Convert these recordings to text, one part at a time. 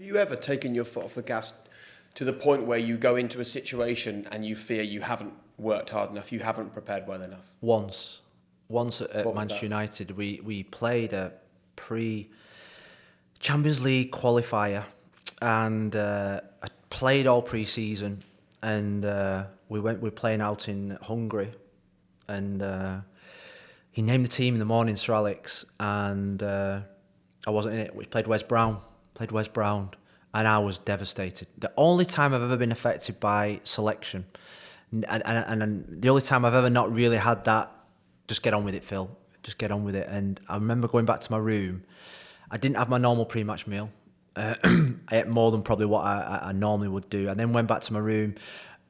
Have you ever taken your foot off the gas to the point where you go into a situation and you fear you haven't worked hard enough, you haven't prepared well enough? Once at Manchester United, we played a pre-Champions League qualifier, and I played all pre-season, and we're playing out in Hungary, and he named the team in the morning, Sir Alex, and I wasn't in it. We played Wes Brown, and I was devastated. The only time I've ever been affected by selection, and the only time I've ever not really had that, just get on with it, Phil. Just get on with it. And I remember going back to my room. I didn't have my normal pre-match meal. I ate more than probably what I normally would do. I then went back to my room.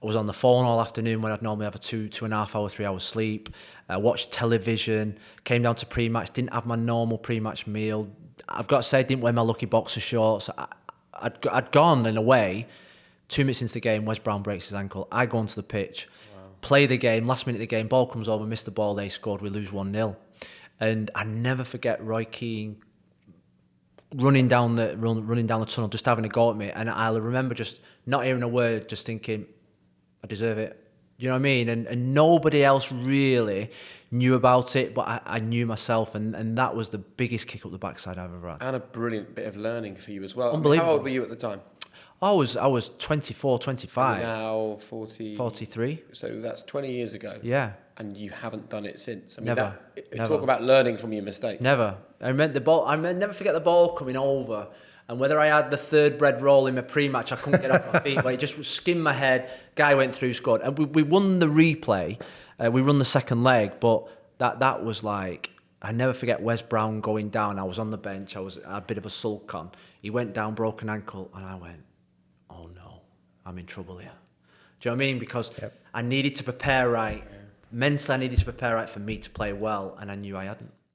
I was on the phone all afternoon when I'd normally have a 2.5 hour, 3 hour sleep. I watched television, came down to pre-match, didn't have my normal pre-match meal. I've got to say, I didn't wear my lucky boxer shorts. I'd gone in a way. 2 minutes into the game, Wes Brown breaks his ankle. I go onto the pitch, play the game, last minute of the game, ball comes over, miss the ball, they scored, we lose 1-0. And I never forget Roy Keane running down the tunnel, just having a go at me. And I'll remember just not hearing a word, just thinking, I deserve it. You know what I mean? And nobody else really knew about it, but I knew myself, and that was the biggest kick up the backside I've ever had. And a brilliant bit of learning for you as well. Unbelievable. I mean, how old were you at the time? I was 24, 25. And now 40... 43. So that's 20 years ago. Yeah. And you haven't done it since. I mean, Never. Talk about learning from your mistakes. Never. I never forget the ball coming over, and whether I had the third bread roll in my pre-match, I couldn't get off my feet, but it just skimmed my head, guy went through, scored. And we won the replay, we run the second leg, but that was like, I never forget Wes Brown going down. I was on the bench, I had a bit of a sulk on. He went down, broken ankle, and I went, oh no, I'm in trouble here. Do you know what I mean? Because I needed to prepare right. Mentally, I needed to prepare right for me to play well, and I knew I hadn't.